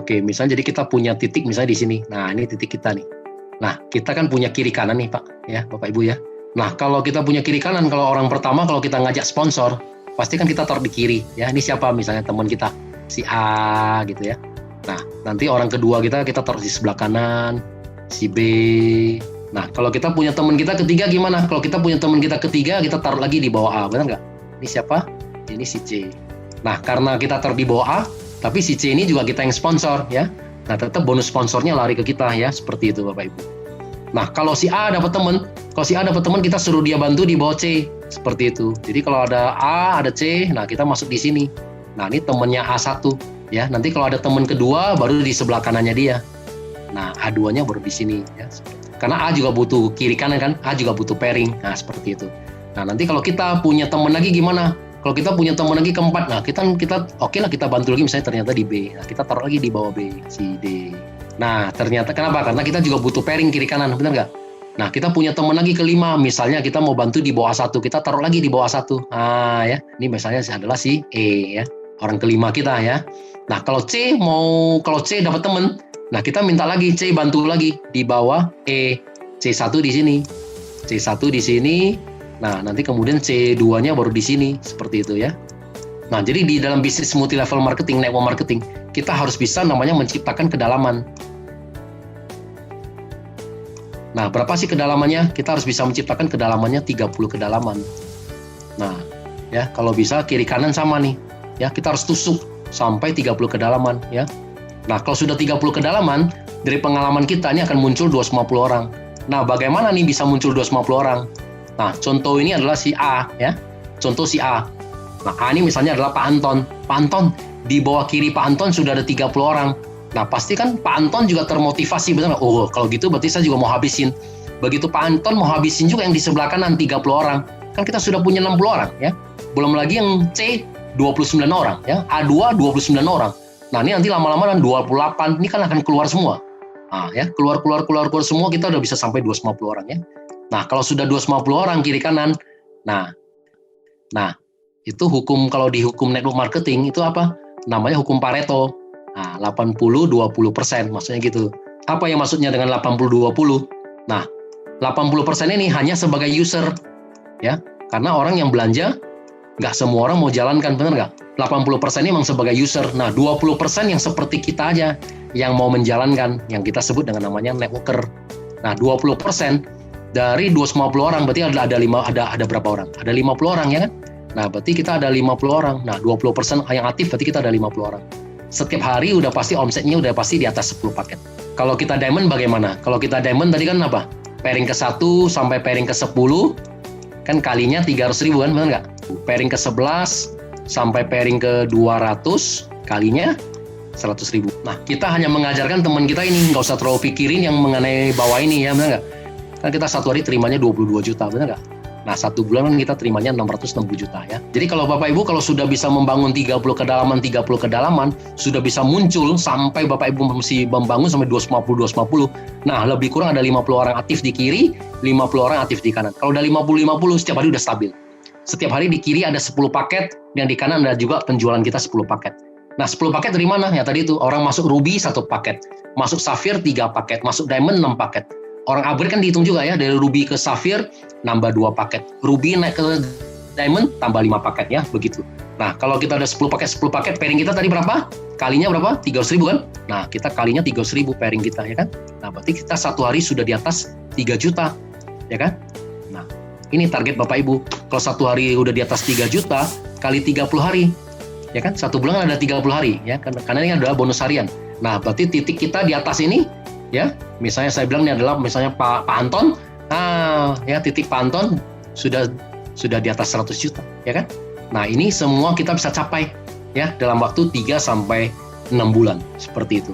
Oke, misalnya jadi kita punya titik misalnya di sini. Nah, ini titik kita nih. Nah, kita kan punya kiri kanan nih, Pak, ya, Bapak Ibu ya. Nah, kalau kita punya kiri kanan, kalau orang pertama kalau kita ngajak sponsor, pasti kan kita taruh di kiri, ya. Ini siapa misalnya teman kita, si A gitu ya. Nah, nanti orang kedua kita taruh di sebelah kanan, si B. Nah, kalau kita punya teman kita ketiga gimana? Kalau kita punya teman kita ketiga, kita taruh lagi di bawah A, benar nggak? Ini siapa? Ini si C. Nah, karena kita taruh di bawah A, tapi si C ini juga kita yang sponsor, ya. Nah, tetap bonus sponsornya lari ke kita, ya. Seperti itu, Bapak Ibu. Nah, kalau si A dapat teman, kita suruh dia bantu di bawah C. Seperti itu. Jadi kalau ada A, ada C, nah kita masuk di sini. Nah, ini temannya A1, ya. Nanti kalau ada teman kedua, baru di sebelah kanannya dia. Nah, A2-nya baru di sini, ya. Karena A juga butuh kiri kanan kan, A juga butuh pairing. Nah, seperti itu. Nah, nanti kalau kita punya teman lagi gimana? Kalau kita punya teman lagi keempat, nah kita oke lah kita bantu lagi misalnya ternyata di B. Nah, kita taruh lagi di bawah B, si D. Nah, ternyata kenapa? Karena kita juga butuh pairing kiri kanan, benar nggak? Nah, kita punya teman lagi kelima, misalnya kita mau bantu di bawah A1, kita taruh lagi di bawah A1. Nah, ya. Ini misalnya adalah si E, ya. Orang kelima kita, ya. Nah, kalau C dapat teman, nah kita minta lagi C bantu lagi di bawah E. C1 di sini. C1 di sini. Nah, nanti kemudian C2-nya baru di sini, seperti itu ya. Nah, jadi di dalam bisnis multi level marketing, network marketing, kita harus bisa namanya menciptakan kedalaman. Nah, berapa sih kedalamannya? Kita harus bisa menciptakan kedalamannya 30 kedalaman. Nah, ya, kalau bisa kiri kanan sama nih. Ya, kita harus tusuk sampai 30 kedalaman, ya. Nah, kalau sudah 30 kedalaman, dari pengalaman kita ini akan muncul 250 orang. Nah, bagaimana nih bisa muncul 250 orang? Nah, contoh ini adalah si A, ya. Contoh si A. Nah, A ini misalnya adalah Pak Anton. Pak Anton, di bawah kiri Pak Anton sudah ada 30 orang. Nah, pasti kan Pak Anton juga termotivasi, benar nggak? Oh, kalau gitu berarti saya juga mau habisin. Begitu Pak Anton mau habisin juga yang di sebelah kanan 30 orang. Kan kita sudah punya 60 orang, ya. Belum lagi yang C, 29 orang, ya. A2, 29 orang. Nah, ini nanti lama-lama dan 28, ini kan akan keluar semua. Nah, ya, keluar semua, kita udah bisa sampai 250 orang, ya. Nah, kalau sudah 250 orang kiri kanan, nah, itu kalau di hukum network marketing itu apa? Namanya hukum Pareto. Nah, 80-20%, maksudnya gitu. Apa yang maksudnya dengan 80-20? Nah, 80% ini hanya sebagai user, ya, karena orang yang belanja, nggak semua orang mau jalankan, benar nggak? 80% ini memang sebagai user. Nah, 20% yang seperti kita aja, yang mau menjalankan, yang kita sebut dengan namanya networker. Nah, 20% dari 250 orang, berarti ada berapa orang? Ada 50 orang, ya kan? Nah, berarti kita ada 50 orang. Nah, 20% yang aktif, berarti kita ada 50 orang. Setiap hari udah pasti omsetnya udah pasti di atas 10 paket. Kalau kita diamond bagaimana? Kalau kita diamond tadi kan apa? Pairing ke 1 sampai pairing ke 10, kan kalinya 300.000 kan, benar nggak? Pairing ke 11 sampai pairing ke 200, kalinya 100.000. Nah, kita hanya mengajarkan teman kita ini, nggak usah terlalu pikirin yang mengenai bawah ini, ya, benar nggak? Kan kita satu hari terimanya 22 juta, benar nggak? Nah, satu bulan kan kita terimanya 660 juta, ya. Jadi kalau Bapak Ibu kalau sudah bisa membangun 30 kedalaman, sudah bisa muncul sampai Bapak Ibu mesti membangun sampai 250. Nah, lebih kurang ada 50 orang aktif di kiri, 50 orang aktif di kanan. Kalau udah 50 setiap hari udah stabil. Setiap hari di kiri ada 10 paket, dan di kanan ada juga penjualan kita 10 paket. Nah, 10 paket dari mana? Ya tadi itu, orang masuk Ruby 1 paket, masuk Sapphire 3 paket, masuk Diamond 6 paket. Orang upgrade kan dihitung juga, ya, dari Ruby ke Sapphire nambah 2 paket. Ruby naik ke Diamond tambah 5 paket, ya, begitu. Nah, kalau kita ada 10 paket, pairing kita tadi berapa? Kalinya berapa? 300.000 kan? Nah, kita kalinya 300.000 pairing kita, ya kan? Nah, berarti kita satu hari sudah di atas 3 juta, ya kan? Nah, ini target Bapak Ibu. Kalau satu hari udah di atas 3 juta, kali 30 hari, ya kan? Satu bulan ada 30 hari, ya, karena ini adalah bonus harian. Nah, berarti titik kita di atas ini, ya, misalnya saya bilang ini adalah misalnya Pak Anton, ya, titik Pak Anton sudah di atas 100 juta, ya kan? Nah, ini semua kita bisa capai, ya, dalam waktu 3 sampai 6 bulan, seperti itu.